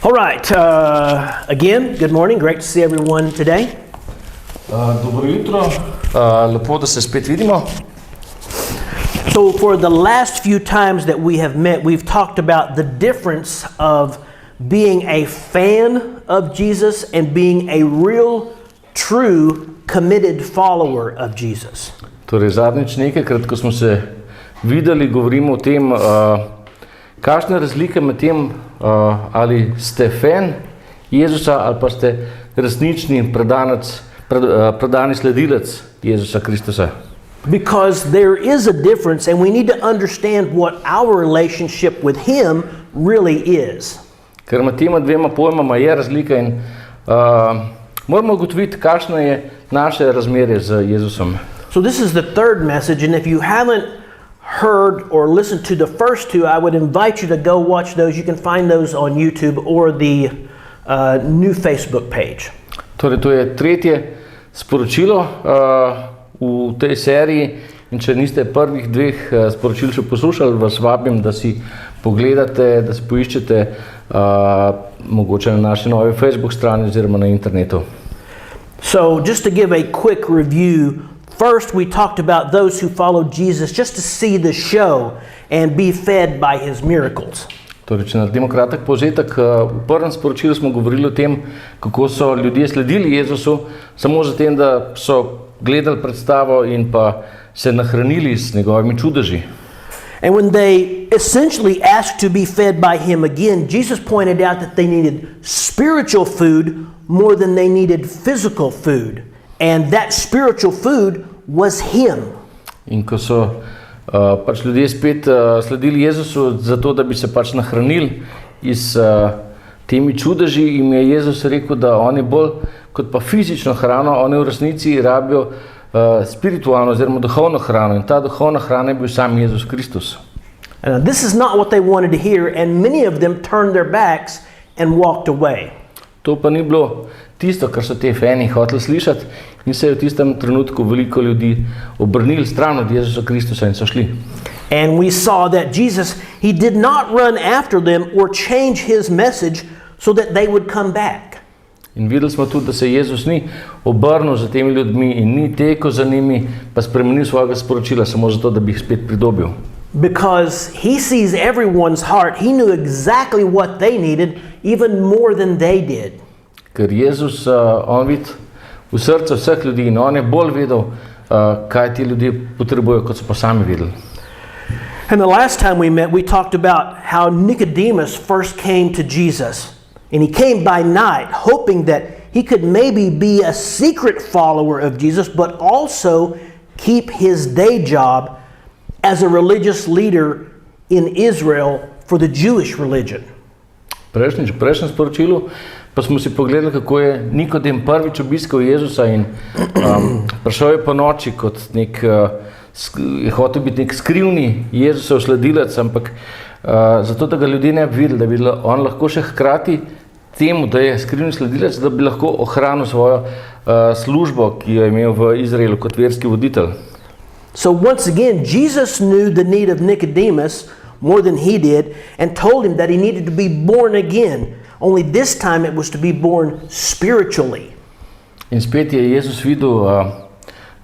All right, again, good morning. Great to see everyone today. Dobro jutro, lepo, da se spet vidimo. So for the last few times that we have met, we've talked about the difference of being a fan of Jesus and being a real, true, committed follower of Jesus. Torej, zadnjič nekajkrat, ko smo se videli, govorimo o tem, kakšna je razlika med tem, ali ste fan Jezusa ali pa ste resnični predani sledilec Jezusa Kristusa. Because there is a difference and we need to understand what our relationship with Him really is. Ker med tema dvema pojmama je razlika in moramo ugotoviti, kakšno je naše razmerje z Jezusom. So this is the third message, and if you haven't heard or listened to the first two, I would invite you to go watch those. You can find those on YouTube or the new Facebook page. Torej, to je tretje sporočilo v tej seriji in če niste prvih dveh sporočil še poslušali, vas vabim, da si pogledate, da si poiščete mogoče na naši novi Facebook strani oziroma na internetu. So just to give a quick review, first we talked about those who followed Jesus just to see the show and be fed by His miracles. Torej, če naredimo kratek povzetek, v prvem sporočilu smo govorili o tem, kako so ljudje sledili Jezusu, samo zatem, da so gledali predstavo in pa se nahranili s njegovimi čudeži. And when they essentially asked to be fed by Him again, Jesus pointed out that they needed spiritual food more than they needed physical food. And that spiritual food was Him. In ko so pač ljudje spet sledili Jezusu zato, da bi se pač nahranili s temi čudeži, jim je Jezus rekel, da oni bolj kot pa fizično hrano, oni v resnici rabijo spiritualno oziroma duhovno hrano. In ta duhovna hrana je bil sam Jezus Kristus. This is not what they wanted to hear, and many of them turned their backs and walked away. To pa ni bilo tisto, kar so te fani hoteli slišati, in se je v tistem trenutku veliko ljudi obrnili stran od Jezusa Kristusa in so šli. And we saw that Jesus, He did not run after them or change His message so that they would come back. In videli smo tudi, da se Jezus ni obrnil za temi ljudmi in ni tekel za njimi, pa spremenil svojega sporočila samo zato, da bi jih spet pridobil. Because He sees everyone's heart, He knew exactly what they needed, even more than they did. Ker Jezus, on vidi v srcu vseh ljudi in on je bolj vedel, kaj ti ljudje potrebujejo, kot so pa sami videli. And the last time we met, we talked about how Nicodemus first came to Jesus. And he came by night, hoping that he could maybe be a secret follower of Jesus, but also keep his day job as a religious leader in Israel for the Jewish religion. V prejšnjem sporočilu pa smo si pogledali, kako je Nikodem prvič obiskal Jezusa in prišel je po noči kot je hotel biti nek skrivni Jezusov sledilec, ampak zato, da ga ljudje ne bi videli, da bi on lahko še hkrati temu, da je skrivni sledilec, da bi lahko ohranil svojo službo, ki jo je imel v Izraelu kot verski voditelj. So once again, Jesus knew the need of Nicodemus more than he did and told him that he needed to be born again. Only this time it was to be born spiritually. In spet je Jezus videl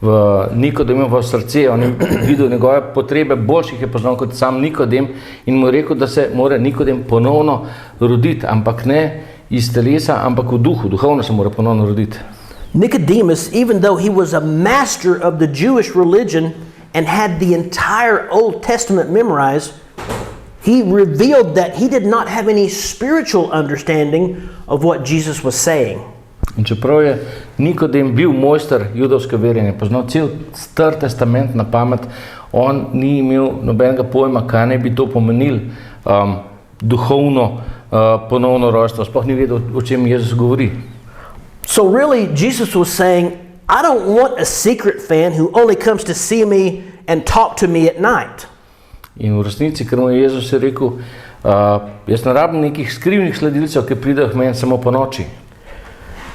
v Nikodemovo srce, on je videl njegove potrebe, boljših je poznal kot sam Nikodem in mu je rekel, da se mora Nikodem ponovno roditi, ampak ne iz telesa, ampak v duhu, duhovno se mora ponovno roditi. Nicodemus, even though he was a master of the Jewish religion and had the entire Old Testament memorized, he revealed that he did not have any spiritual understanding of what Jesus was saying. In čeprav je Nikodem bil mojster judovske vere, je poznal cel Star testament na pamet, on ni imel nobenega pojma, kaj ne bi to pomenil duhovno ponovno rojstvo, sploh ni vedel, o čem Jezus govori. So really, Jesus was saying, I don't want a secret fan who only comes to see me and talk to me at night. In v resnici, ker mu je Jezus rekel, jaz ne rabim nekih skrivnih sledilcev, ki pridejo k meni samo po noči.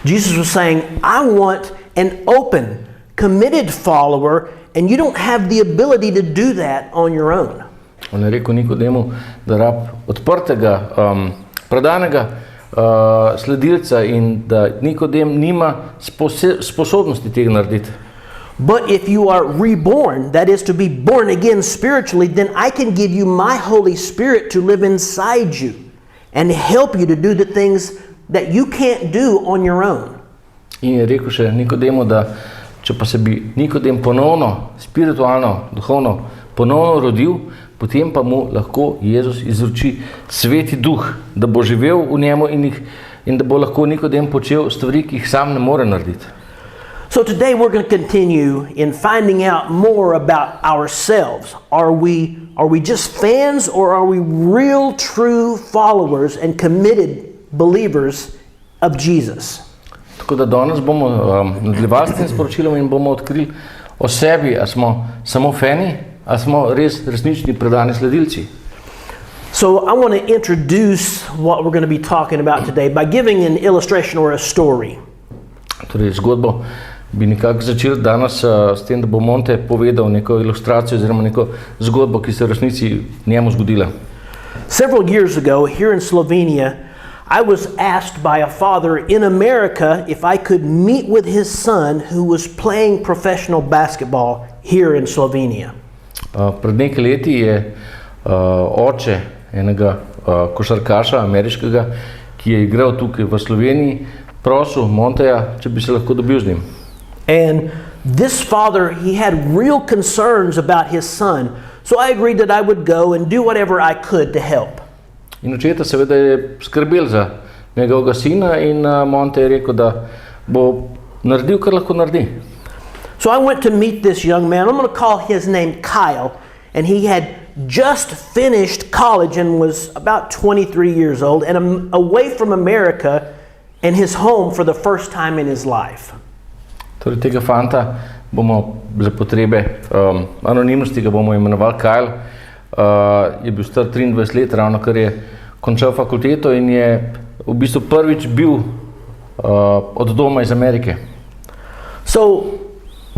Jesus was saying, I want an open, committed follower, and you don't have the ability to do that on your own. On je rekel Nikodemu, da rab odprtega, predanega sledilca in da Nikodem nima sposobnosti tega narediti. But if you are reborn, that is to be born again spiritually, then I can give you my Holy Spirit to live inside you and help you to do the things that you can't do on your own. In je rekel še Nikodemu, da če pa se bi Nikodem ponovno, spiritualno, duhovno, ponovno rodil, potem pa mu lahko Jezus izroči Sveti Duh, da bo živel v njemu in da bo lahko Nikodem počel stvari, ki jih sam ne more narediti. So today we're going to continue in finding out more about ourselves. Are we just fans, or are we real, true followers and committed believers of Jesus? Tako da danes bomo nadaljevali s tem sporočilom in bomo odkrili o sebi, a smo samo fani, a smo resnični predani sledilci. So I want to introduce what we're going to be talking about today by giving an illustration or a story. Torej, zgodbo bi nekako začel danes s tem, da bo Monte povedal neko ilustracijo oziroma neko zgodbo, ki se v resnici njemu zgodila. Several years ago, here in Slovenia, I was asked by a father in America if I could meet with his son who was playing professional basketball here in Slovenia. Pred nekaj leti je oče enega košarkaša ameriškega, ki je igral tukaj v Sloveniji, prosil Monteja, če bi se lahko dobil z njim. And this father, he had real concerns about his son, so I agreed that I would go and do whatever I could to help. In očeta seveda je skrbel za njegovega sina in Monte je rekel, da bo naredil, kar lahko naredi. So I went to meet this young man. I'm going to call his name Kyle, and he had just finished college and was about 23 years old and away from America and his home for the first time in his life. Torej, tega fanta bomo za potrebe anonimnosti ga bomo imenovali Kyle. Je bil star 23 let, ravno kar je končal fakulteto in je v bistvu prvič bil od doma iz Amerike. So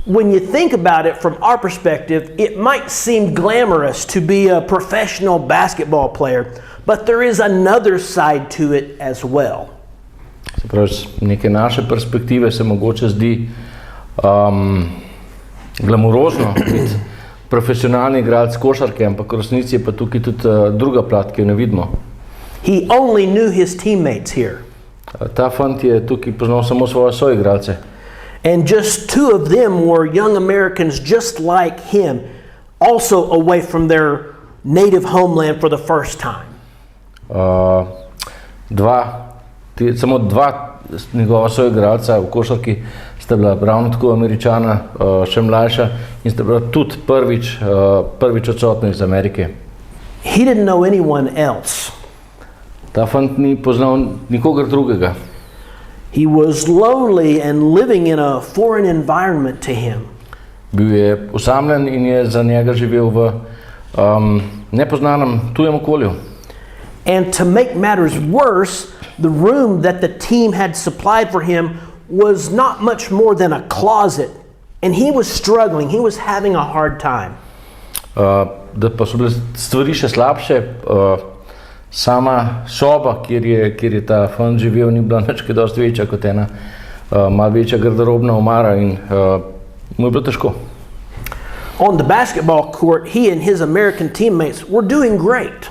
when you think about it from our perspective, it might seem glamorous to be a professional basketball player, but there is another side to it as well. Se pravi, z neke naše perspektive se mogoče zdi glamurozno biti profesionalni igralec košarke, ampak v resnici je pa tukaj tudi druga plat, ki jo ne vidimo. He only knew his teammates here. Ta fant je tukaj poznal samo svoje soigralce. And just two of them were young Americans just like him, also away from their native homeland for the first time. Samo dva njegova soigralca v košarki sta bila ravno tako Američana, še mlajša, in sta bila tudi prvič odsotna iz Amerike. He didn't know anyone else. Ta fant ni poznal nikogar drugega. He was lonely and living in a foreign environment to him. Bil je osamljen in je za njega živel v nepoznanem tujem okolju. And to make matters worse, the room that the team had supplied for him was not much more than a closet, and he was struggling. He was having a hard time. Da pa so bile stvari še slabše, sama soba, kjer je ta fant živel, ni bila nič kaj dosti večja kot ena malo večja garderobna omara in mu je bilo težko. On the basketball court, he and his American teammates were doing great.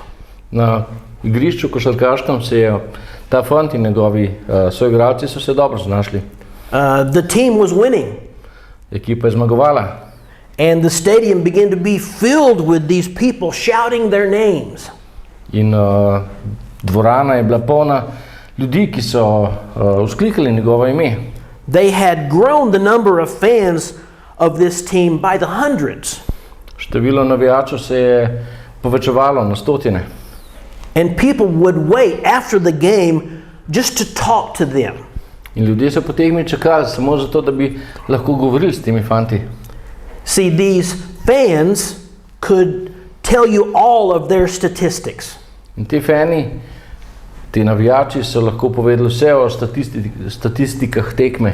Na igrišču košarkaškem se je ta fant in njegovi soigralci so se dobro znašli. The team was winning. Ekipa je zmagovala. And the stadium began to be filled with these people shouting their names. In dvorana je bila polna ljudi, ki so vzklikali njegovo ime. They had grown the number of fans of this team by the hundreds. Število navijačev se je povečevalo na stotine. And people would wait after the game just to talk to them. In ljudje so potem čakali samo zato, da bi lahko govorili s temi fanti. See, these fans could tell you all of their statistics. In ti fani, ti navijači so lahko povedali vse o statistikah tekme.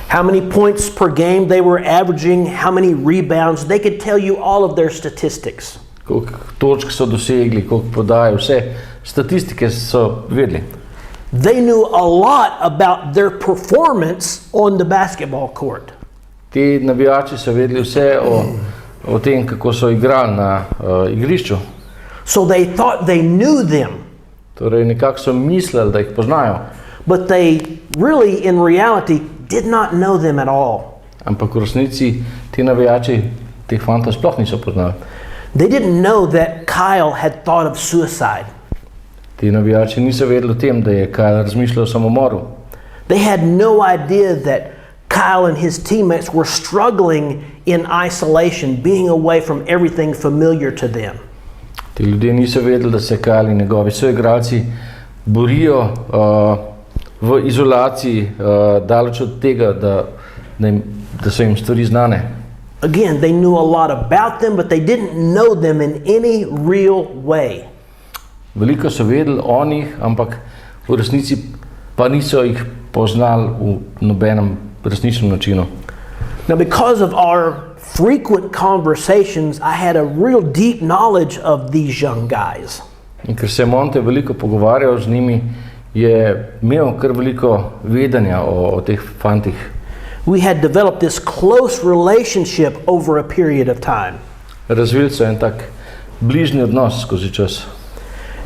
How many points per game they were averaging, how many rebounds, they could tell you all of their statistics. Koliko točk so dosegli, koliko podaj, vse statistike so vedeli. They knew a lot about their performance on the basketball court. Ti navijači so vedeli vse o tem, kako so igrali na igrišču. So they thought they knew them. Torej nekako so mislili, da jih poznajo. But they really, in reality, did not know them at all. Ampak v resnici ti navijači teh fantov sploh niso poznali. They didn't know that Kyle had thought of suicide. Ti navijači niso vedeli o tem, da je Kyle razmišljal o samomoru. They had no idea that Kyle and his teammates were struggling in isolation, being away from everything familiar to them. Ti ljudje niso vedeli, da se Kyle in njegovi soigralci borijo v izolaciji, daleč od tega, da so jim stvari znane. Again, they knew a lot about them, but they didn't know them in any real way. Veliko so vedeli o njih, ampak v resnici pa niso jih poznali v nobenem resničnem načinu. Now, because of our frequent conversations, I had a real deep knowledge of these young guys. In ker se Monte veliko pogovarjal z njimi, je imel kar veliko vedenja o teh fantih. We had developed this close relationship over a period of time. Razvili so en tak bližnji odnos skozi čas.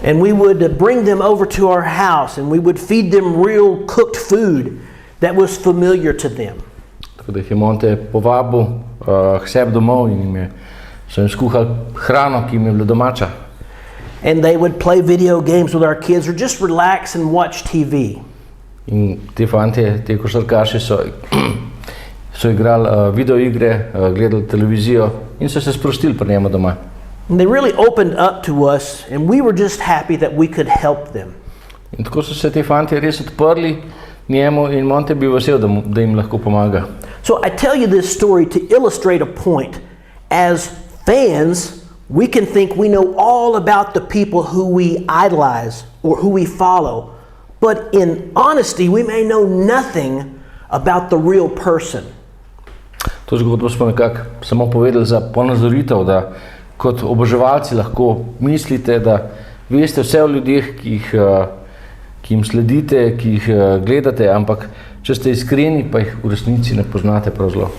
And we would bring them over to our house and we would feed them real cooked food that was familiar to them. Tako da jih je Monte povabil k sebi domov in so jim skuhali hrano, ki jim je bila domača. And they would play video games with our kids or just relax and watch TV. In ti fantje, ti košarkaši so igrali videoigre, gledali televizijo in so se sprostili pri njemu doma. And they really opened up to us and we were just happy that we could help them. In tako so se ti fantje res odprli njemu in Monte bi vesel, da jim lahko pomaga. So I tell you this story to illustrate a point. As fans, we can think we know all about the people who we idolize or who we follow. But in honesty, we may know nothing about the real person. To zgodbo smo nekako samo povedali za ponazoritev, da kot oboževalci lahko mislite, da veste vse o ljudeh, ki jim sledite, ki jih gledate, ampak če ste iskreni, pa jih v resnici ne poznate prav zelo.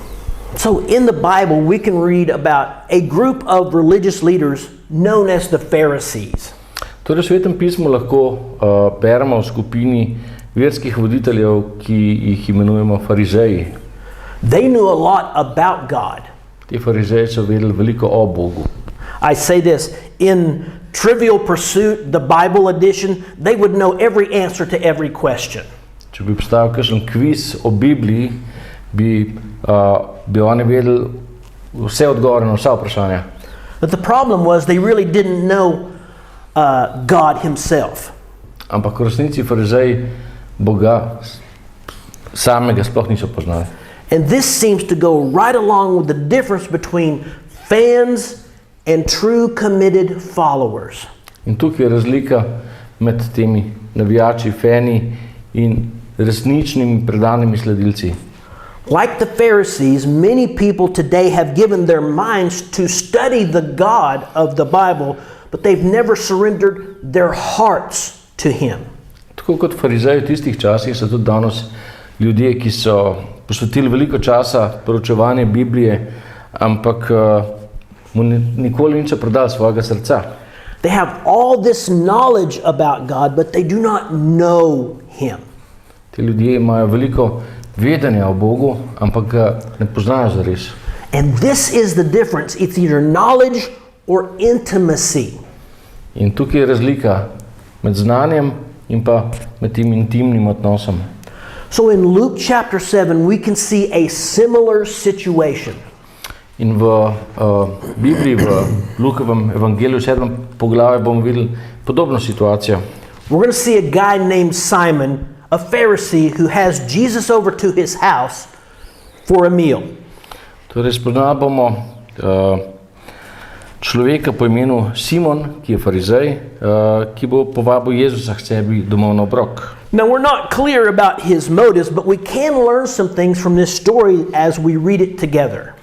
So in the Bible, we can read about a group of religious leaders known as the Pharisees. Torej v Svetem pismu lahko beremo o skupini verskih voditeljev, ki jih imenujemo farizeji. They knew a lot about God. Ti farizeji so vedeli veliko o Bogu. I say this, in Trivial Pursuit, the Bible edition, they would know every answer to every question. Če bi obstajal kakšen kviz o Bibliji, bi oni vedeli vse odgovore na vsa vprašanja. But the problem was they really didn't know God himself. Ampak v resnici farizeji Boga samega sploh niso poznali. And this seems to go right along with the difference between fans and true committed followers. In tukaj je razlika med temi navijači, fani in resničnimi predanimi sledilci. Like the Pharisees, many people today have given their minds to study the God of the Bible, but they've never surrendered their hearts to him. Tako kot farizeji v tistih časih so tudi danes ljudje, ki so posvetili veliko časa proučevanju Biblije, ampak mu nikoli niso predali svojega srca. They have all this knowledge about God, but they do not know him. Ti ljudje imajo veliko vedenja o Bogu, ampak ga ne poznajo zares. And this is the difference. It's either knowledge or intimacy. In tukaj je razlika med znanjem in pa med tim intimnim odnosom. So in Luke chapter 7, we can see a similar situation. In v Bibliji, v Lukovem evangeliju, 7. poglavju, bomo videli podobno situacijo. We're going to see a guy named Simon, a Pharisee, who has Jesus over to his house for a meal. Torej, spoznali bomo človeka po imenu Simon, ki je farizej, ki bo povabil Jezusa k sebi domov na obrok. Now, we're not clear about his motives, but we can learn some things from this story as we read it together.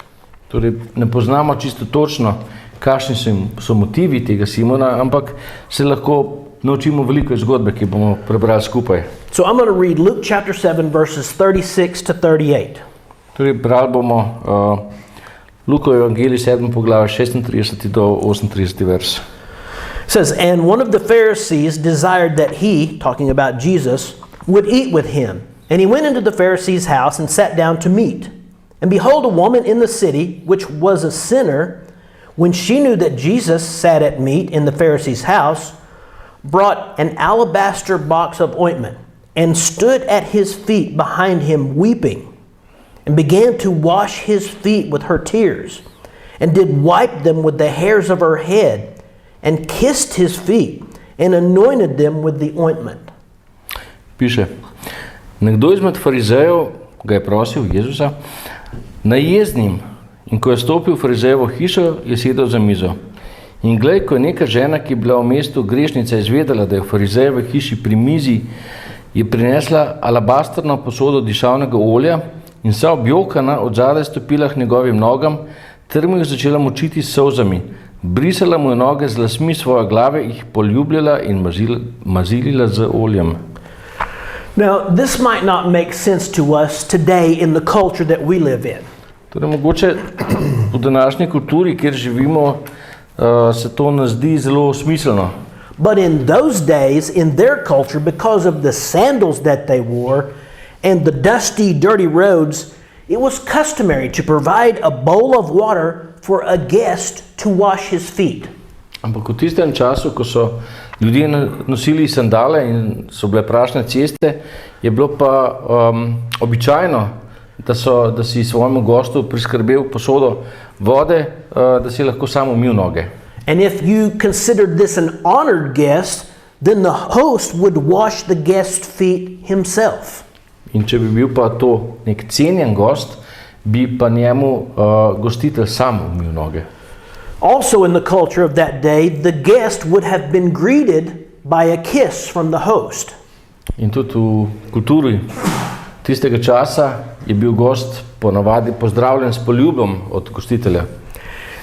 Torej, ne poznamo čisto točno, kakšni so motivi tega Simona, ampak se lahko naučimo veliko iz zgodbe, ki bomo prebrali skupaj. So I'm going to read Luke chapter 7 verses 36 to 38. Torej, brali bomo Lukov evangelij 7. poglavje 36 do 38 vers. It says, and one of the Pharisees desired that he, talking about Jesus, would eat with him. And he went into the Pharisee's house and sat down to meat. And behold, a woman in the city, which was a sinner, when she knew that Jesus sat at meat in the Pharisee's house, brought an alabaster box of ointment, and stood at his feet behind him weeping, and began to wash his feet with her tears, and did wipe them with the hairs of her head, and kissed his feet, and anointed them with the ointment. Piše, nekdo izmed farizejev ga je prosil, Jezusa, naj je z njim. In ko je stopil v farizejevo hišo, je sedel za mizo. In glej, ko je neka žena, ki je bila v mestu grešnica, izvedela, da je v farizejevi hiši pri mizi, je prinesla alabastrno posodo dišavnega olja in vsa objokana od zadaj stopila k njegovim nogam, ter mu jih začela močiti s solzami. Brisala mu je noge z lasmi svoje glave, jih poljubljala in mazilila z oljem. Now, this might not make sense to us today in the culture that we live in. Torej, mogoče v današnji kulturi, kjer živimo, se to ne zdi zelo smiselno. But in those days, in their culture, because of the sandals that they wore and the dusty, dirty roads, it was customary to provide a bowl of water for a guest to wash his feet. Ampak v tistem času, ko so ljudje nosili sandale in so bile prašne ceste, je bilo pa običajno, da si svojemu gostu priskrbel posodo vode, da si lahko sam umil noge. And if you considered this an honored guest, then the host would wash the guest's feet himself. In če bi bil pa to nek cenjen gost, bi pa njemu gostitelj sam umil noge. Also in the culture of that day, the guest would have been greeted by a kiss from the host. In tudi v kulturi tistega časa je bil gost ponavadi pozdravljen s poljubom od gostitelja.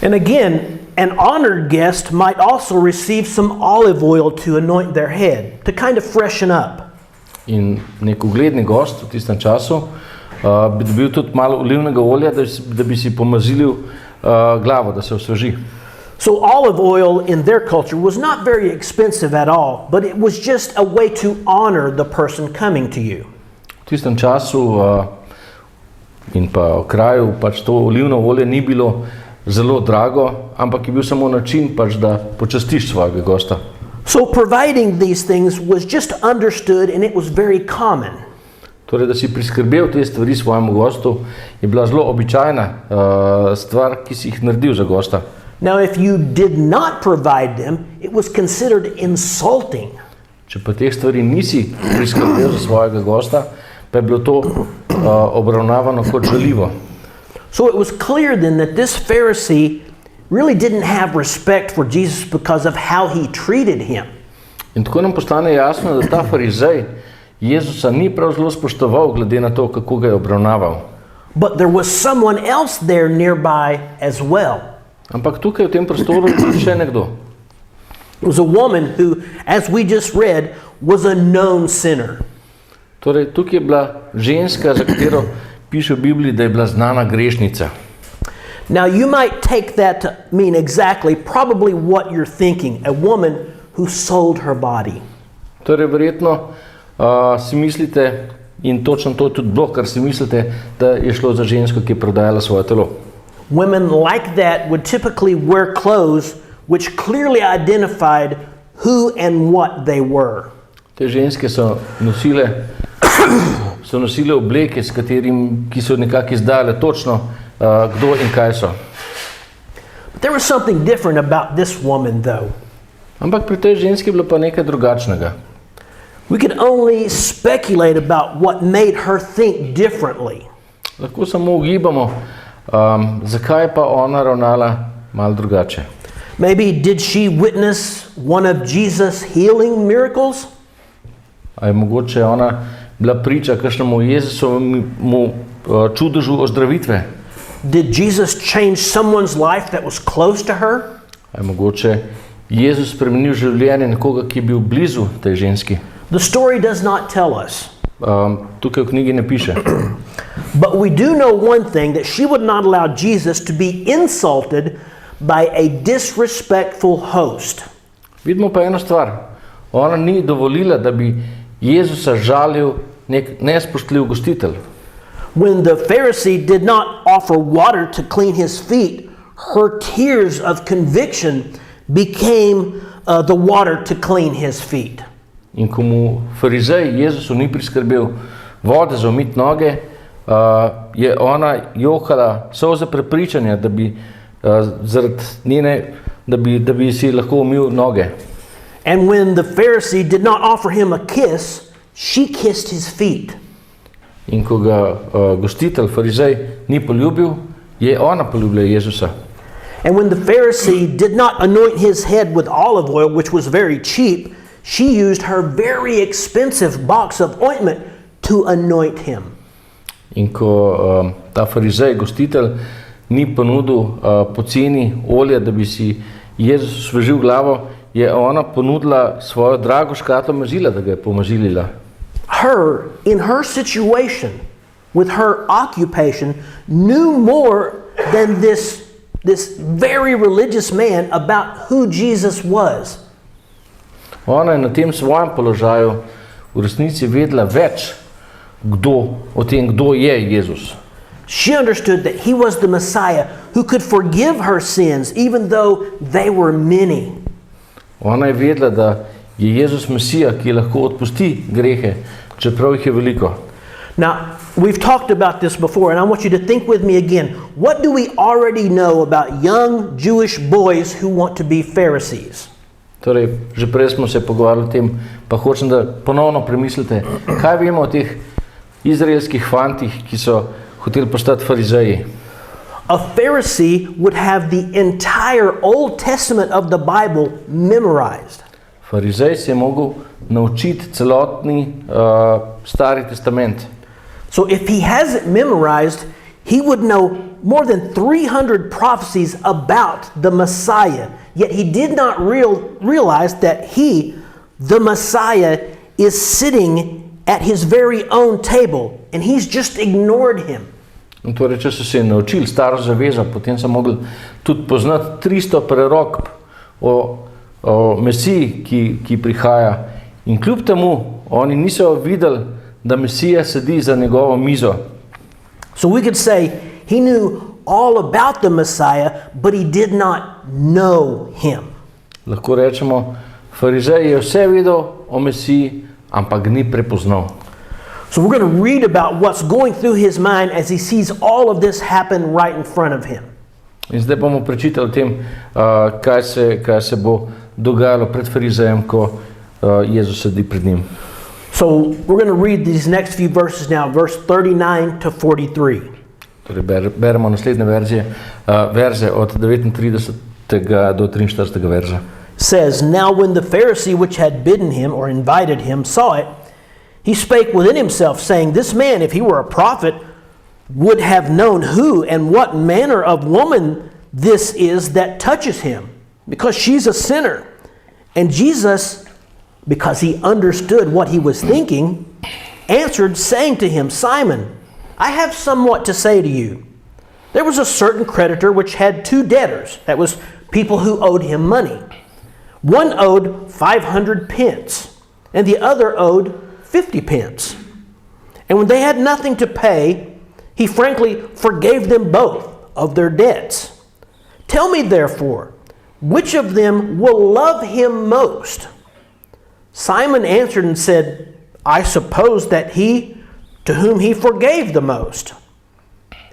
And again, an honored guest might also receive some olive oil to anoint their head, to kind of freshen up. In nek ugledni gost v tistem času bi dobil tudi malo olivnega olja, da bi si pomazilil glavo, da se osveži. So olive oil in their culture was not very expensive at all, but it was just a way to honor the person coming to you. V tistem času in pa v kraju pač to olivno olje ni bilo zelo drago, ampak je bil samo način pač, da počastiš svojega gosta. So providing these things was just understood and it was very common. Torej, da si priskrbel te stvari svojemu gostu, je bila zelo običajna stvar, ki si jih naredil za gosta. Now, if you did not provide them, it was considered insulting. Če pa teh stvari nisi priskrbel za svojega gosta, pa je bilo to obravnavano kot žaljivo. So it was clear then that this Pharisee really didn't have respect for Jesus because of how he treated him. In tako nam postane jasno, da ta farizej Jezusa ni prav zelo spoštoval glede na to, kako ga je obravnaval. But there was someone else there nearby as well. Ampak tukaj v tem prostoru je še nekdo. It was a woman who, as we just read, was a known sinner. Torej, tukaj je bila ženska, za katero piše v Bibliji, da je bila znana grešnica. Now, you might take that to mean exactly probably what you're thinking, a woman who sold her body. Torej, verjetno si mislite, in točno to je tudi bilo, kar si mislite, da je šlo za žensko, ki je prodajala svoje telo. Women like that would typically wear clothes which clearly identified who and what they were. Te ženske so nosile obleke, ki so nekako izdale točno, kdo in kaj so. But there was something different about this woman, though. Ampak pri tej ženski je bilo pa nekaj drugačnega. We could only speculate about what made her think differently. Lahko samo ugibamo, zakaj pa ona ravnala malo drugače. Maybe did she witness one of Jesus' healing miracles? A je mogoče ona bila priča kakšnemu Jezusovemu čudežu ozdravitve? Did Jesus change someone's life that was close to her? A je mogoče Jezus spremenil življenje nekoga, ki je bil blizu tej ženski. The story does not tell us. Tukaj v knjigi ne piše. But we do know one thing, that she would not allow Jesus to be insulted by a disrespectful host. Vidimo pa eno stvar. Ona ni dovolila, da bi Jezusa žalil nek nespoštljiv gostitelj. When the Pharisee did not offer water to clean his feet, her tears of conviction became the water to clean his feet. In ko mu farizej Jezusu ni priskrbel vode za umiti noge, je ona jokala solze prepričanja, da bi zaradi njene, da bi si lahko umil noge. And when the Pharisee did not offer him a kiss, she kissed his feet. In ko ga gostitelj, farizej, ni poljubil, je ona poljubila Jezusa. And when the Pharisee did not anoint his head with olive oil, which was very cheap, she used her very expensive box of ointment to anoint him. In ko ta farizej, gostitelj, ni ponudil poceni olja, da bi si Jezus osvežil glavo, je ona ponudila svojo drago škatlo mazila, da ga je pomazilila. Her, in her situation, with her occupation, knew more than this very religious man about who Jesus was. Ona je na tem svojem položaju v resnici vedela več o tem, kdo je Jezus. She understood that he was the Messiah who could forgive her sins, even though they were many. Ona je vedela, da je Jezus Mesija, ki lahko odpusti grehe, čeprav jih je veliko. Now, we've talked about this before, and I want you to think with me again. What do we already know about young Jewish boys who want to be Pharisees? Torej, že prej smo se pogovarjali o tem, pa hočem, da ponovno premislite, kaj vemo o teh izraelskih fantih, ki so hoteli postati farizeji. A Pharisee would have the entire Old Testament of the Bible memorized. Farizej se je mogel naučiti celotni Stari testament. So if he has it memorized, he would know more than 300 prophecies about the Messiah. Yet he did not realize that he, the Messiah, is sitting at his very own table, and he's just ignored him. In torej, če so se naučili staro zavezo, potem so mogli tudi poznati 300 prerok o Mesiji, ki prihaja. In kljub temu, oni niso videli, da Mesija sedi za njegovo mizo. So we could say he knew all about the Messiah, but he did not know him. Lahko rečemo, farizej je vse vedel o Mesiji, ampak ni prepoznal. So we're going to read about what's going through his mind as he sees all of this happen right in front of him. In zdaj bomo prečitali o tem, kaj se bo dogajalo pred farizejem, ko Jezus sedi pred njim. So we're going to read these next few verses now, verse 39 to 43. Torej beremo naslednje verze od 39. do 43. verza. Says, now when the Pharisee which had bidden him or invited him saw it, he spake within himself, saying, this man, if he were a prophet, would have known who and what manner of woman this is that touches him, because she's a sinner. And Jesus, because he understood what he was thinking, answered, saying to him, Simon, I have somewhat to say to you. There was a certain creditor which had 2 debtors, that was, people who owed him money. One owed 500 pence, and the other owed 50 pence. And when they had nothing to pay, he frankly forgave them both of their debts. Tell me, therefore, which of them will love him most? Simon answered and said, I suppose that he to whom he forgave the most.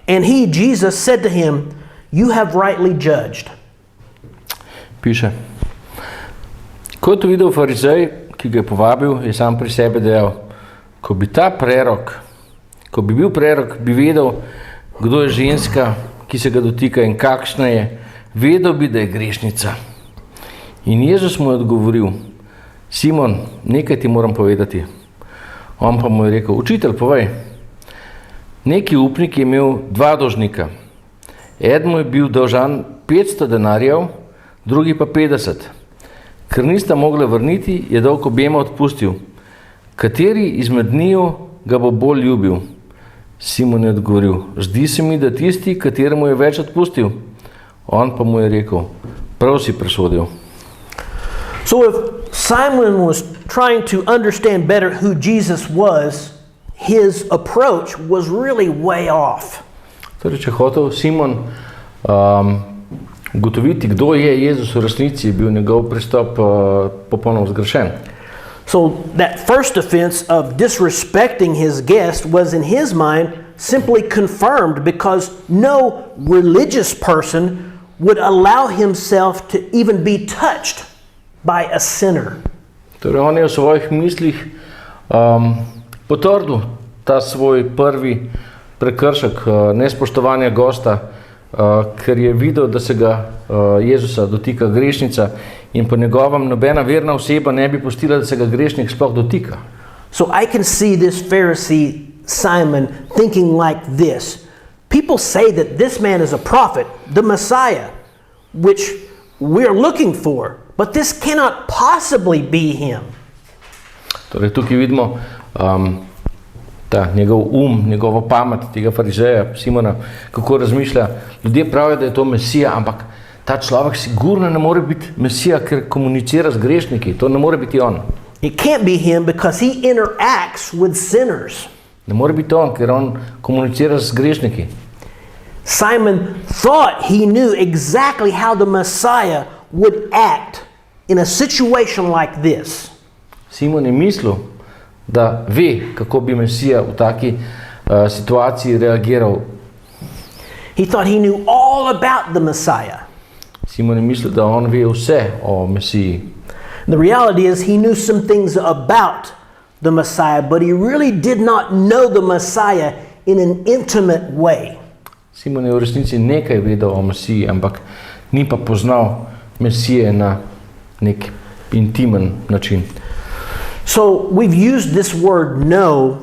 And he, Jesus, said to him, you have rightly judged. Piše. Ko je to videl farizej, ki ga je povabil, je sam pri sebi dejal, ko bi bil prerok, bi vedel, kdo je ženska, ki se ga dotika in kakšna je, vedel bi, da je grešnica. In Jezus mu je odgovoril, Simon, nekaj ti moram povedati. On pa mu je rekel, učitelj, povej. Neki upnik je imel 2 dolžnika. Eden mu je bil dolžan 500 denarjev, drugi pa 50. Ker nista mogla vrniti, je dolg objema odpustil. Kateri izmed njiju ga bo bolj ljubil? Simon je odgovoril, zdi se mi, da tisti, kateremu je več odpustil. On pa mu je rekel, prav si presodil. So if Simon was trying to understand better who Jesus was, his approach was really way off. Torej, če hotel Simon ugotoviti, kdo je Jezus v resnici, je bil njegov pristop popolnoma zgrešen. So that first offense of disrespecting his guest was in his mind simply confirmed because no religious person would allow himself to even be touched by a sinner. Torej, on je v svojih mislih potrdil ta svoj prvi prekršek nespoštovanja gosta, ker je videl, da se ga Jezusa dotika grešnica in po njegovem nobena verna oseba ne bi pustila, da se ga grešnik sploh dotika. So I can see this Pharisee Simon thinking like this. People say that this man is a prophet, the Messiah, which we're looking for, but this cannot possibly be him. Torej, tukaj vidimo ta njegov njegovo pamet, tega farizeja, Simona, kako razmišlja. Ljudje pravijo, da je to Mesija, ampak ta človek sigurno ne more biti Mesija, ker komunicira z grešniki. To ne more biti on. It can't be him because he interacts with sinners. Ne more biti on, ker on komunicira z grešniki. Simon thought he knew exactly how the Messiah would act in a situation like this. Simon je mislil, da ve, kako bi Mesija v taki situaciji reagiral. He thought he knew all about the Messiah. Simon je mislil, da on ve vse o Mesiji. The reality is he knew some things about the Messiah, but he really did not know the Messiah in an intimate way. Simon je v resnici nekaj vedel o Mesiji, ampak ni pa poznal Mesije na nek intimen način. So we've used this word know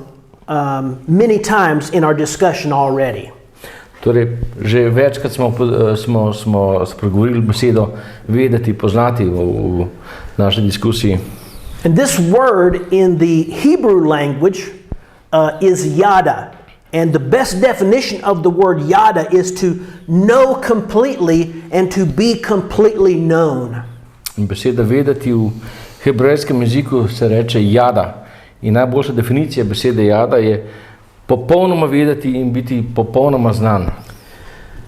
many times in our discussion already. Torej, že večkrat smo spregovorili besedo vedeti, poznati v naši diskusiji. And this word in the Hebrew language is yada. And the best definition of the word yada is to know completely and to be completely known. In beseda vedeti v hebrejskem jeziku se reče jada. In najboljša definicija besede jada je popolnoma vedeti in biti popolnoma znan.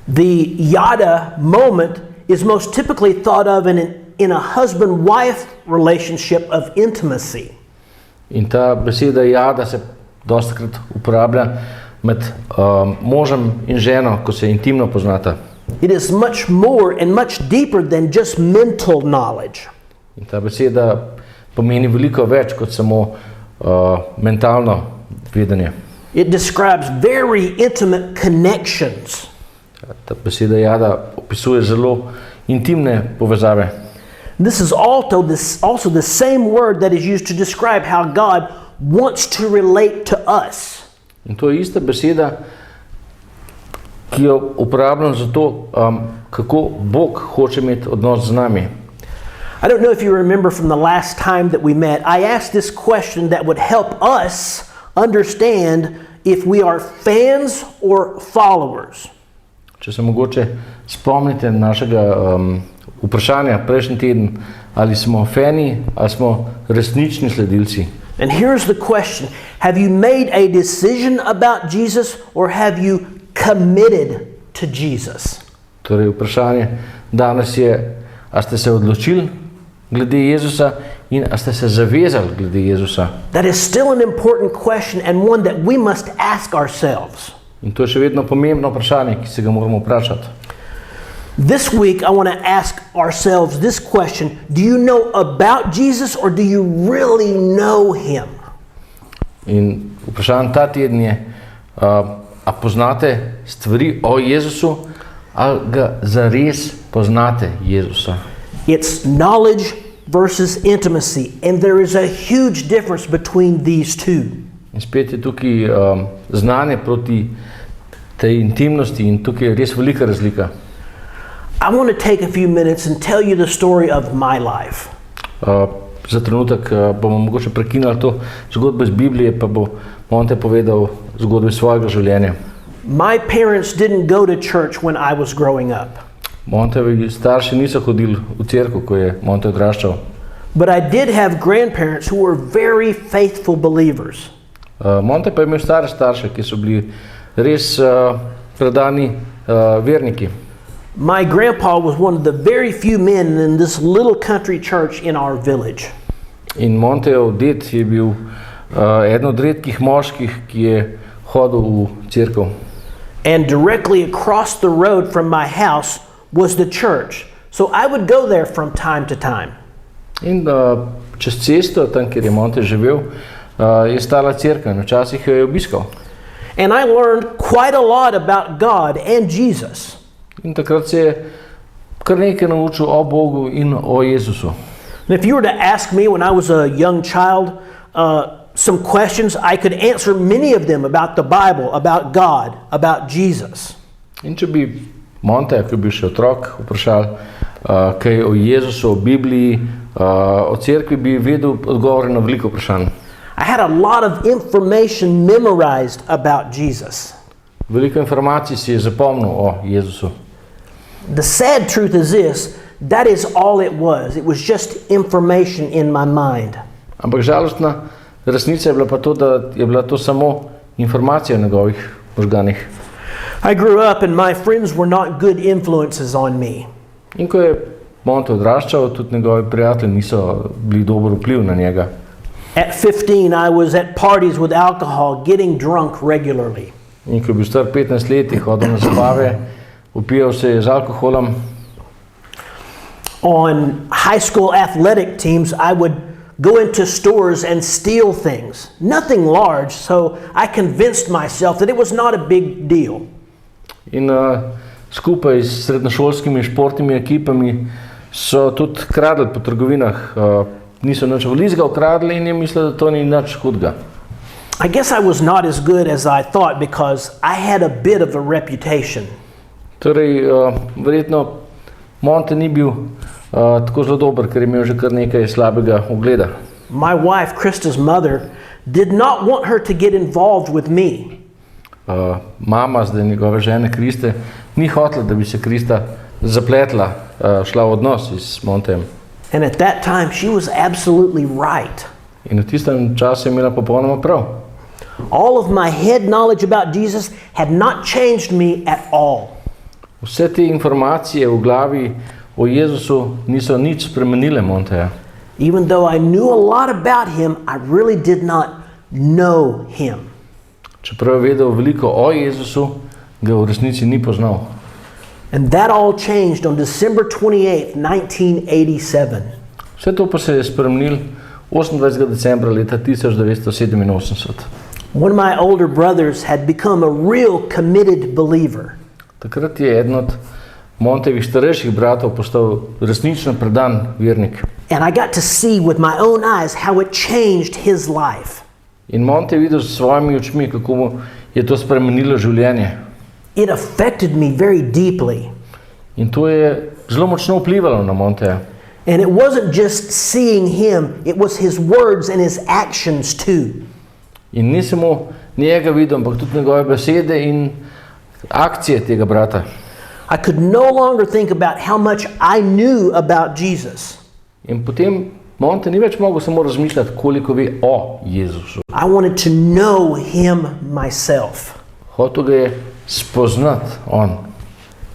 The yada moment is most typically thought of in a husband-wife relationship of intimacy. In ta beseda jada se dostikrat uporablja med možem in ženo, ko se intimno poznata. It is much more and much deeper than just mental knowledge. In ta beseda pomeni veliko več kot samo mentalno vedenje. It describes very intimate connections. Ta beseda jada opisuje zelo intimne povezave. This is also the same word that is used to describe how God wants to relate to us. In to je ista beseda, ki jo uporabljam za to, kako Bog hoče imeti odnos z nami. I don't know if you remember from the last time that we met, I asked this question that would help us understand if we are fans or followers. Če se mogoče spomnite našega vprašanja prejšnji teden, ali smo fani, ali smo resnični sledilci. And here's the question. Have you made a decision about Jesus or have you committed to Jesus? Torej, vprašanje danes je, a ste se odločili glede Jezusa in a ste se zavezali glede Jezusa? That is still an important question and one that we must ask ourselves. In to je še vedno pomembno vprašanje, ki se ga moramo vprašati. This week I want to ask ourselves this question. Do you know about Jesus or do you really know him? In vprašanje ta teden je, a poznate stvari o Jezusu ali ga zares poznate Jezusa? It's knowledge versus intimacy, and there is a huge difference between these two. In spet je tukaj znanje proti tej intimnosti in tukaj je res velika razlika. I want to take a few minutes and tell you the story of my life. Za trenutek bomo mogoče prekinali to zgodbo iz Biblije, pa bo Monte povedal zgodbo iz svojega življenja. My parents didn't go to church when I was growing up. Montevi starši niso hodili v cerkev, ko je Monte odraščal. But I did have grandparents who were very faithful believers. Monte pa je imel stare starše, ki so bili res predani verniki. My grandpa was one of the very few men in this little country church in our village. In Montejev ded je bil eden od redkih moških, ki je hodil v cerkev. And directly across the road from my house was the church. So I would go there from time to time. In čez cesto, tam kjer je Monte živel, je stala cerkev in včasih jo je obiskal. And I learned quite a lot about God and Jesus. In takrat se je kar nekaj naučil o Bogu in o Jezusu. And if you were to ask me when I was a young child some questions, I could answer many of them about the Bible, about God, about Jesus. In če bi Monte, ki bi še otrok, vprašal kaj o Jezusu, o Bibliji, o cerkvi, bi vedel odgovore na veliko vprašanj. I had a lot of information memorized about Jesus. Veliko informacij si je zapomnil o Jezusu. The sad truth is this, that is all it was. It was just information in my mind. Ampak žalostna resnica je bila pa to, da je bila to samo informacija o njegovih možganih. I grew up and my friends were not good influences on me. In ko je Monte odraščal, tudi njegovi prijatelji niso bili dober vpliv na njega. At 15, I was at parties with alcohol, getting drunk regularly. In ko je bil star 15 let, je hodil na zabave, upijal se je z alkoholom. On high school athletic teams, I would go into stores and steal things. Nothing large, so I convinced myself that it was not a big deal. In skupaj s srednješolskimi športnimi ekipami so tudi kradli po trgovinah. Niso nič vlizga ukradli in je mislil, da to ni nič hudega. I guess I was not as good as I thought because I had a bit of a reputation. Torej, verjetno Monte ni bil tako zelo dober, ker je imel že kar nekaj slabega ugleda. My wife, Krista's mother, did not want her to get involved with me. Mama, zdaj njegove žene Kriste, ni hotela, da bi se Krista zapletla, šla v odnos s Montejem. And at that time, she was absolutely right. In v tistem času je imela popolnoma prav. All of my head knowledge about Jesus had not changed me at all. Vse te informacije v glavi o Jezusu niso nič spremenile Monteja. Even though I knew a lot about him, I really did not know him. Čeprav je vedel veliko o Jezusu, ga v resnici ni poznal. And that all changed on December 28th, 1987. Vse to pa se je spremenilo 28. decembra leta 1987. One of my older brothers had become a real committed believer. Takrat je eden od Montevih starejših bratov postal resnično predan vernik. And I got to see with my own eyes how it changed his life. In Monte je videl s svojimi očmi, kako mu je to spremenilo življenje. It affected me very deeply. In to je zelo močno vplivalo na Monteja. And it wasn't just seeing him, it was his words and his actions too. In ni samo njega videl, ampak tudi njegove besede in akcije tega brata. I could no longer think about how much I knew about Jesus. In potem Monte ni več mogel samo razmišljati, koliko ve o Jezusu. I wanted to know him myself. Hotel ga je spoznati on.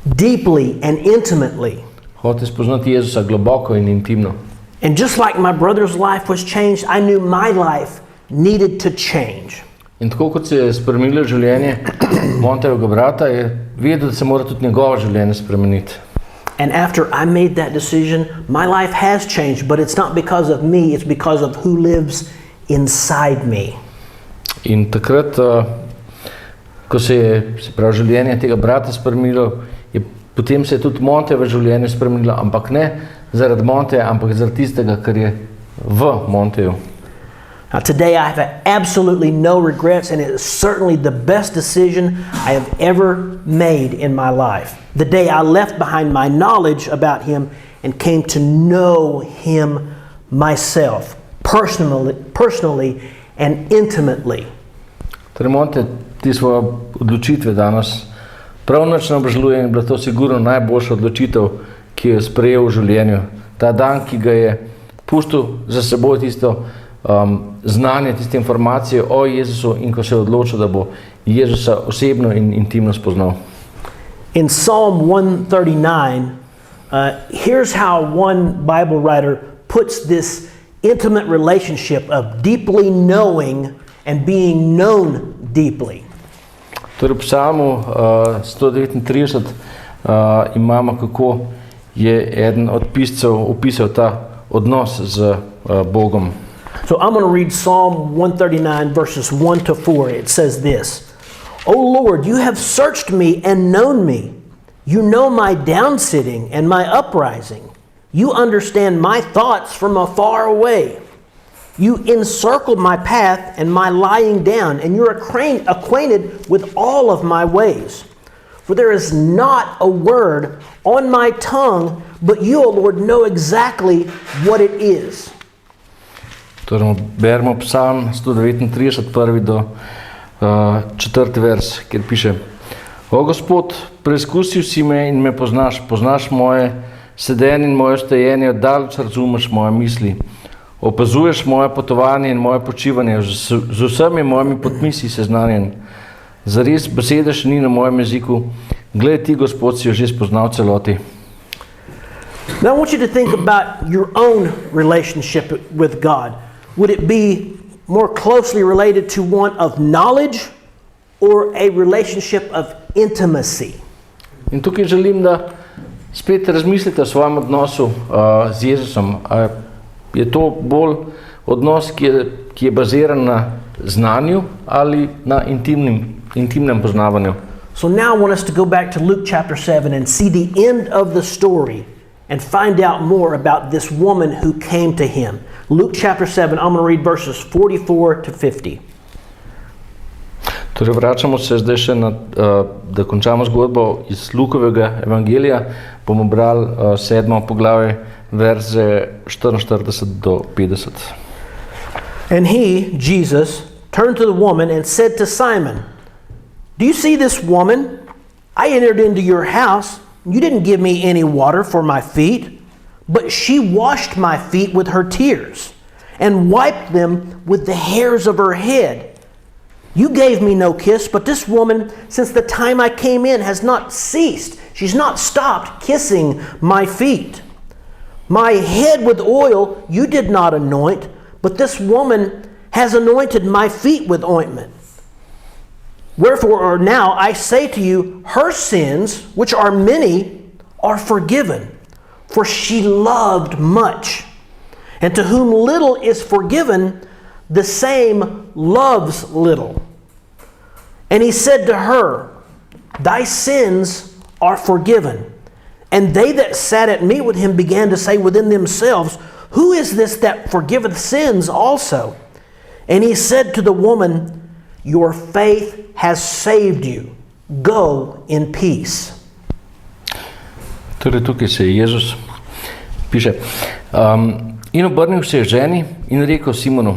Deeply and intimately. Hotel spoznati Jezusa globoko in intimno. And just like my brother's life was changed, I knew my life needed to change. In tako kot se je spremenilo življenje Montevega brata, je vedel, da se mora tudi njegovo življenje spremeniti. And after I made that decision, my life has changed, but it's not because of me, it's because of who lives inside me. In takrat, ko se je življenje tega brata spremenilo, potem se je tudi Montejevo življenje spremenilo, ampak ne zaradi Monteja, ampak zaradi tistega, kar je v Monteju. Now today I have absolutely no regrets, and it is certainly the best decision I have ever made in my life. The day I left behind my knowledge about him and came to know him myself, personally and intimately. Torej, morate te svoje odločitve danes prav nočno obžalujem, bila to sigurno najboljša odločitev, ki jo je sprejel v življenju. Ta dan, ki ga je pustil za seboj tisto znanje, tiste informacije o Jezusu in ko se je odločil, da bo Jezusa osebno in intimno spoznal. In Psalm 139, here's how one Bible writer puts this intimate relationship of deeply knowing and being known deeply. Torej, v Psalmu 139 imamo, kako je eden od piscev opisal ta odnos z Bogom. So I'm going to read Psalm 139 verses 1 to 4. It says this: O Lord, you have searched me and known me. You know my downsitting and my uprising. You understand my thoughts from afar away. You encircled my path and my lying down, and you're acquainted with all of my ways. For there is not a word on my tongue, but you, O Lord, know exactly what it is. Torej, beremo Psalm 139, prvi do 4. vers, kjer piše: O Gospod, preizkusil si me in me poznaš, poznaš moje sedenje in moje stojenje, oddaleč razumeš moje misli. Opazuješ moje potovanje in moje počivanje, z vsemi mojimi potmi si seznanjen. Zares besede še ni na mojem jeziku, glej ti, Gospod, si jo že spoznal celoti. Now I want you to think about your own relationship with God. Would it be more closely related to one of knowledge or a relationship of intimacy? In tukaj želim, da spet razmislite o svojem odnosu z Jezusom. Je to bolj odnos, ki je baziran na znanju ali na intimnem poznavanju? So now I want us to go back to Luke chapter 7 and see the end of the story and find out more about this woman who came to him. Luke chapter 7, I'm going to read verses 44 to 50. Torej, vračamo se zdaj še da končamo zgodbo iz Lukovega evangelija. Bomo brali 7. poglavje, verze 44 do 50. And he, Jesus, turned to the woman and said to Simon, Do you see this woman? I entered into your house. You didn't give me any water for my feet, but she washed my feet with her tears and wiped them with the hairs of her head. You gave me no kiss, but this woman, since the time I came in, has not ceased. She's not stopped kissing my feet. My head with oil you did not anoint, but this woman has anointed my feet with ointment. Wherefore now I say to you, her sins, which are many, are forgiven, for she loved much. And to whom little is forgiven, the same loves little. And he said to her, Thy sins are forgiven. And they that sat at meat with him began to say within themselves, Who is this that forgiveth sins also? And he said to the woman, Your faith has saved you. Go in peace. Torej, tukaj se je Jezus, piše, in obrnil se je ženi in rekel Simonu,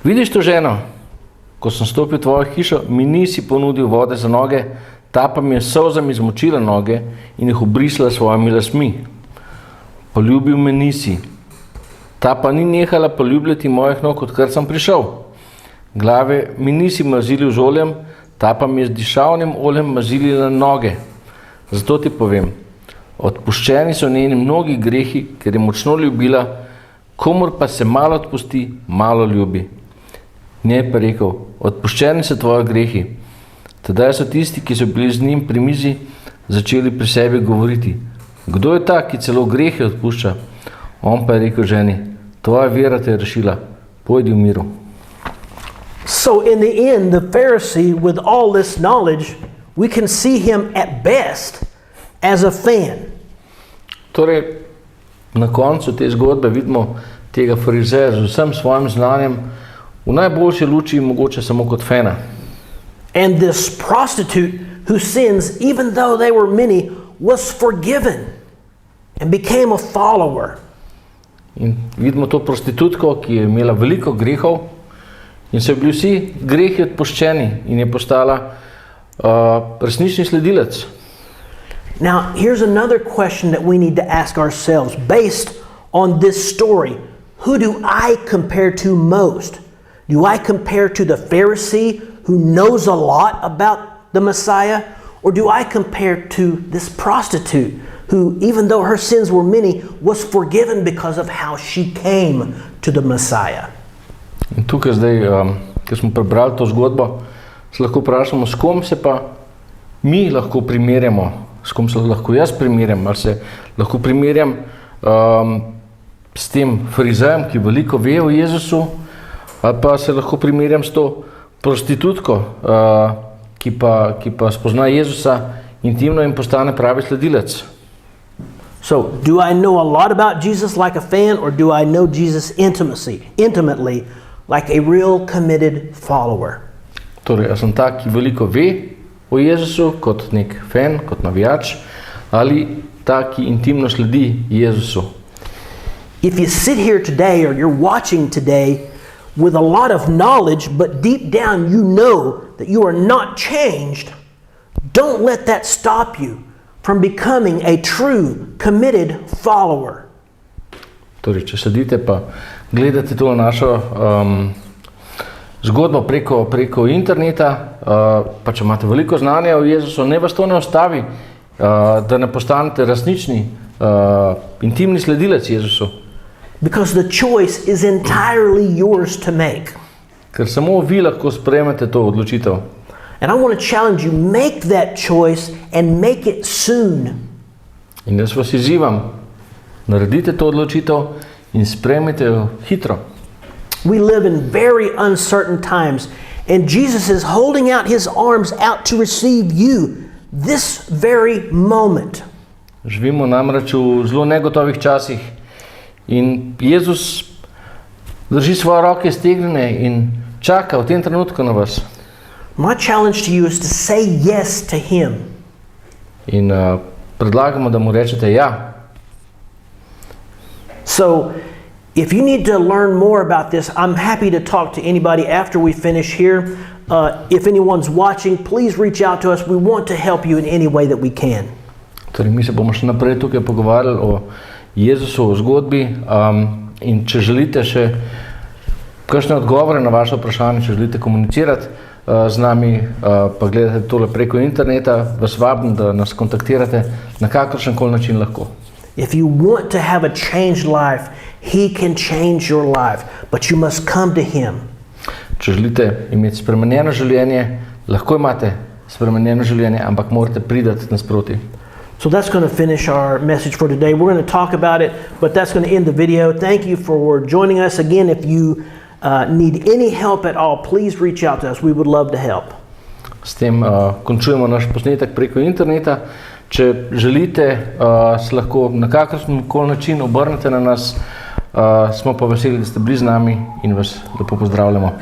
vidiš to ženo, ko sem stopil v tvojo hišo, mi nisi ponudil vode za noge, ta pa mi je solzami zmočila noge in jih obrisala s svojimi lasmi. Poljubil me nisi, ta pa ni nehala poljubljati mojih nog, odkar sem prišel. Glave mi nisi mazilil z oljem, ta pa mi je z dišavnim oljem mazilila noge. Zato ti povem, odpuščeni so njeni mnogi grehi, ker je močno ljubila, komur pa se malo odpusti, malo ljubi. Njej pa rekel, odpuščeni so tvoji grehi. Tedaj so tisti, ki so bili z njim pri mizi, začeli pri sebi govoriti, kdo je ta, ki celo grehe odpušča? On pa je rekel ženi, tvoja vera te je rešila, pojdi v miru. So in the end, the Pharisee, with all this knowledge, we can see him at best as a fan. Torej, na koncu te zgodbe vidimo tega farizeja z vsem svojim znanjem v najboljši luči mogoče samo kot fana. And this prostitute whose sins, even though they were many, was forgiven and became a follower. In vidimo to prostitutko, ki je imela veliko grehov in so bili vsi grehi odpuščeni in je postala resnični sledilec. Now, here's another question that we need to ask ourselves based on this story. Who do I compare to most? Do I compare to the Pharisee who knows a lot about the Messiah? Or do I compare to this prostitute who, even though her sins were many, was forgiven because of how she came to the Messiah? In tukaj zdaj, ko smo prebrali to zgodbo, se lahko vprašamo, s kom se pa mi lahko primerjamo, s kom se lahko jaz primerjam, ali se lahko primerjam s tem farizejem, ki veliko ve o Jezusu, ali pa se lahko primerjam s to prostitutko, ki pa spozna Jezusa intimno in postane pravi sledilec. So, do I know a lot about Jesus like a fan, or do I know Jesus intimately, like a real committed follower? Torej, jaz sem tak, ki veliko ve o Jezusu kot nek fan, kot navijač, ali tak, ki intimno sledi Jezusu. If you sit here today or you're watching today with a lot of knowledge, but deep down you know that you are not changed, don't let that stop you from becoming a true, committed follower. Torej, če sedite pa gledate to našo zgodbo preko interneta, pa če imate veliko znanja o Jezusu, ne vas to ne ostavi, da ne postanete resnični, intimni sledilec Jezusu. Because the choice is entirely yours to make. Ker samo vi lahko sprejmete to odločitev. And I want to challenge you, make that choice and make it soon. In jaz vas izzivam, naredite to odločitev in sprejmite jo hitro. We live in very uncertain times, and Jesus is holding out his arms out to receive you this very moment. Živimo namreč v zelo negotovih časih in Jezus drži svoje roke stegnjene in čaka v tem trenutku na vas. My challenge to you is to say yes to him. In predlagamo, da mu rečete ja. So, if you need to learn more about this, I'm happy to talk to anybody after we finish here. If anyone's watching, please reach out to us. We want to help you in any way that we can. Torej, mi se bomo še naprej tukaj pogovarjali o Jezusu, o zgodbi. In če želite še kakšne odgovore na vaše vprašanje, če želite komunicirati z nami, pa gledate tole preko interneta, vas vabim, da nas kontaktirate na kakršenkoli način lahko. If you want to have a changed life, he can change your life, but you must come to him. Če želite imeti spremenjeno življenje, lahko imate spremenjeno življenje, ampak morate priti nasproti. So that's going to finish our message for today. We're going to talk about it, but that's going to end the video. Thank you for joining us. Again, if you need any help at all, please reach out to us. We would love to help. S tem končujemo naš posnetek preko interneta. Če želite, se lahko na kakršenkoli način obrnete na nas. Smo pa veseli, da ste bili z nami in vas lepo pozdravljamo.